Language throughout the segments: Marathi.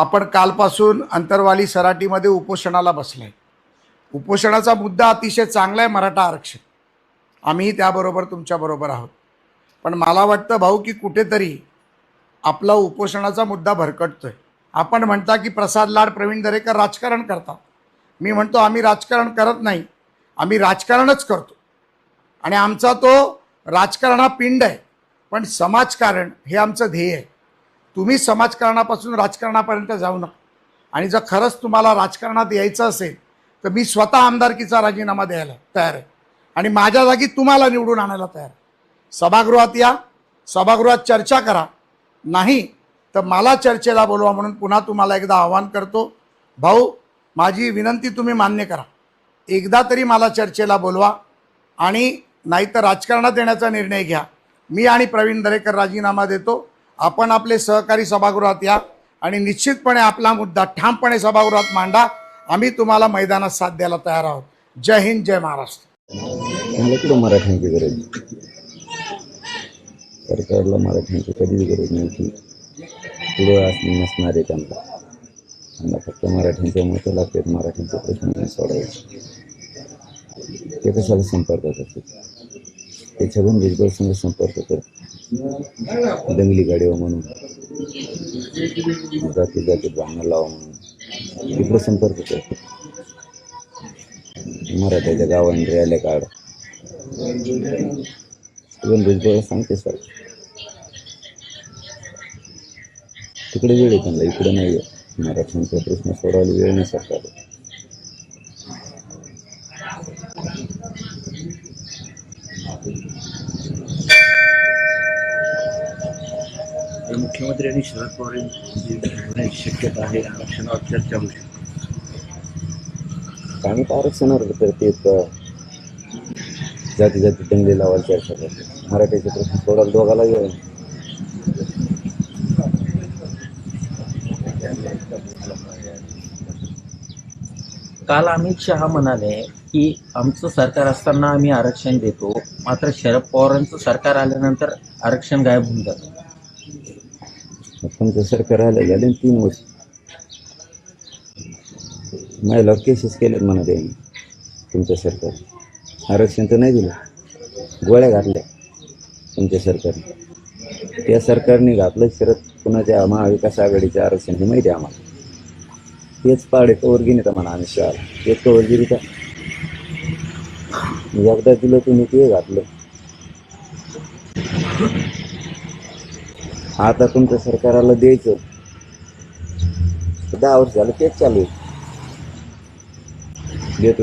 आपण कालपासून अंतरवाली सराटीमध्ये उपोषणाला बसलाय. उपोषणाचा मुद्दा अतिशय चांगला आहे, मराठा आरक्षण. आम्ही त्याबरोबर तुमच्याबरोबर आहोत. पण मला वाटतं भाऊ की कुठेतरी आपला उपोषणाचा मुद्दा भरकटतोय. आपण म्हणता की प्रसाद लाड, प्रवीण दरेकर राजकारण करतात. मी म्हणतो आम्ही राजकारण करत नाही, आम्ही राजकारणच करतो. आणि आमचा तो राजकारण हा पिंड आहे, पण समाजकारण हे आमचं ध्येय आहे. तुम्ही समाजकारणापासून राजकारणापर्यंत जाऊ नका. आणि जर खरंच तुम्हाला राजकारणात यायचं असेल तर मी स्वतः आमदारकीचा राजीनामा द्यायला तयार आहे आणि माझ्या जागी तुम्हाला निवडून आणायला तयार आहे. सभागृहात या, सभागृहात चर्चा करा. नाही तर मला चर्चेला बोलवा म्हणून पुन्हा तुम्हाला एकदा आवाहन करतो. भाऊ, माझी विनंती तुम्ही मान्य करा. एकदा तरी मला चर्चेला बोलवा आणि नाहीतर राजकारणात येण्याचा निर्णय घ्या. मी आणि प्रवीण दरेकर राजीनामा देतो. आपण आपले सहकारी सभागृहात या आणि निश्चितपणे आपला मुद्दा ठामपणे सभागृहात मांडा. आम्ही तुम्हाला मैदानात साथ द्यायला तयार आहोत. जय हिंद, जय महाराष्ट्र. मला कुठं मराठ्यांची गरज, सरकारला मराठ्यांची कधीच गरज नव्हती. पुढं नसणारे त्यांना फक्त मराठ्यांच्या मतं लागतात, मराठ्यांचे प्रश्न सोडवायचे. ते कशाला संपर्कात असतात? ते छगन भुजबळ संघ संपर्क करत दंगली गाडीवर म्हणून, जाती जातीत भांडणं लावा म्हणून तिकडे संपर्क करतात. मराठ्याच्या गावांनी रॅल्या काढ, छगन भुजबळ सांगते सर तिकडे वेळ आहे त्यांना, इकडे नाही आहे. मराठ्यांचा प्रश्न सोडवायला वेळ नाही सरकारला. मुख्यमंत्री आणि शरद पवार यांची शक्यता आहे, आरक्षणावर चर्चा होऊ शकते. काही आरक्षणावर तर ते जाती जाती दंगली लावायला चर्चा करते. मराठ्याचे प्रश्न सोडायला दोघाला वेळ. काल अमित शहा म्हणाले की आमचं सरकार असताना आम्ही आरक्षण देतो, मात्र शरद पवारांचं सरकार आल्यानंतर आरक्षण गायब होऊन जातं. तुमचं सरकार आलं झाले 3 वर्ष, महिलावर केसेस केलेत म्हणा त्यांनी. तुमचं सरकार आरक्षण तर नाही दिलं, गोळ्या घातल्या तुमच्या सरकारने. त्या सरकारने घातलं शरद कुणाच्या महाविकास आघाडीचे आरक्षण हे माहिती आहे आम्हाला. तेच पाडे कवर घेणे तर म्हणा आम्ही शहर तेच कवर गिरी का एकदा दिलं तुम्ही ते घातलं. आता तुमच्या सरकाराला द्यायचं 10 वर्ष झालं तेच चालू आहे. घेतो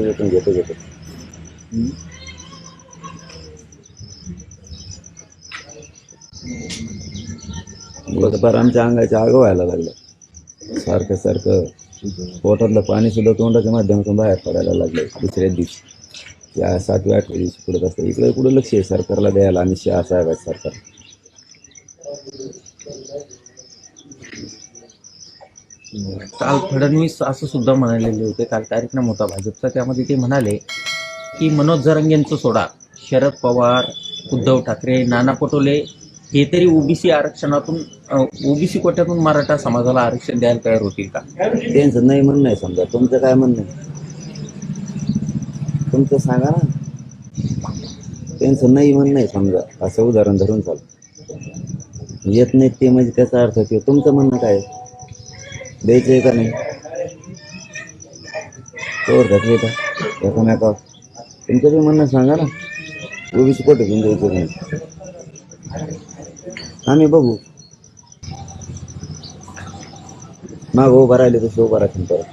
बरं आमच्या अंगाच्या आग व्हायला लागलं. सारखं पोटातलं पाणी सुद्धा तोंडाच्या माध्यमातून बाहेर पडायला लागलं. दुसऱ्या दिवशी या 7व्या 8व्या दिवशी पुढत असतं. इकडे कुठं लक्ष आहे सरकारला द्यायला आणि शहा साहेब आहेत सरकार. काल फडणवीस असं सुद्धा म्हणालेले होते, काल कार्यक्रम होता भाजपचा, त्यामध्ये ते म्हणाले की मनोज जरांगेंचं सोडा, शरद पवार, उद्धव ठाकरे, नाना पटोले हे तरी ओबीसी आरक्षणातून ओबीसी कोट्यातून मराठा समाजाला आरक्षण द्यायला तयार होतील का? त्यांचं नाही म्हणणं आहे. समजा तुमचं काय म्हणणं आहे तुमचं सांगा ना. त्यांचं नाही म्हणणं आहे समजा, असं उदाहरण धरून चालू येत नाही ते म्हणजे त्याचा अर्थ किंवा तुमचं म्हणणं काय द्यायचं आहे का नाही? तोवर घातले का एकामेका तुमचं बी म्हणणं सांगा ना. ओबीसी कोटे घेऊन द्यायचं नाही, आम्ही बघू. माग उभा राहिले तसे उभा राहतील परत.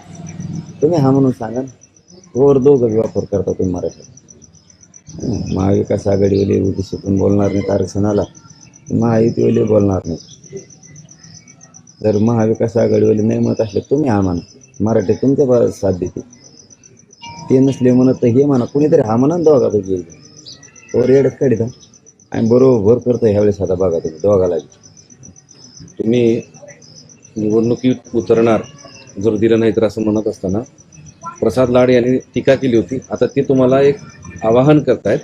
तुम्ही हा म्हणून सांगा ना. वर दोघं वापर करता तुम्ही मराठी. महाविकास आघाडीवाले ओबीसी पण बोलणार नाहीत आरक्षणाला, महायुतीवाले बोलणार नाही. जर महाविकास आघाडीवाले नाही म्हणत असले तुम्ही हा म्हणा, मराठी तुमच्या साथ देते. ते नसले म्हणत तर हे म्हणा, कुणीतरी हा म्हणा दोघापैकी वर एडच काढित आणि बरोबर करतो ह्यावेळेस. आता बघा तुम्ही दोघाला तुम्ही निवडणुकीत उतरणार जर दिलं नाही तर असं म्हणत असताना प्रसाद लाड यांनी टीका केली होती. आता ते तुम्हाला एक आवाहन करतायत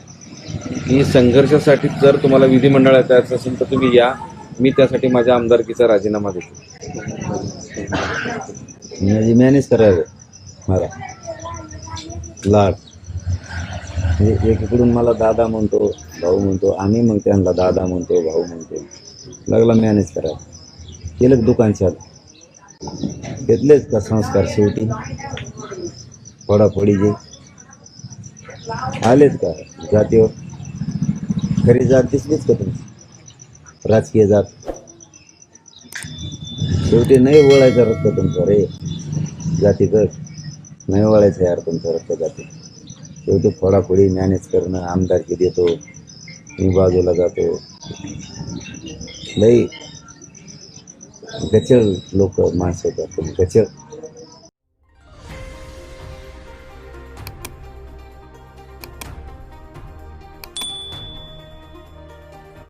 की संघर्षासाठी जर तुम्हाला विधिमंडळात जायचं असेल तर तुम्ही या, मी त्यासाठी माझ्या आमदारकीचा राजीनामा देतो. म्हणजे मॅनेज करावं मला लाड. म्हणजे एकीकडून मला दादा म्हणतो, भाऊ म्हणतो, आम्ही मग त्यांना दादा म्हणतो, भाऊ म्हणतो. लागला मॅनेज करायला. केलं दुकान चालू. घेतलेच का संस्कार शेवटी फोडाफोडीचे आलेच का जातीवर? खरी जात दिसलीच का तुमची राजकीय जात? शेवटी नाही वळायचा रक्त तुमचा रे जातीकडं. नाही वळायचं यार तुमचा रक्त जाती. शेवटी फोडाफोडी मॅनेज करणं. आमदारकी देतो, मी बाजूला जातो. लई गचळ लोक माणसं होतात, गचळ.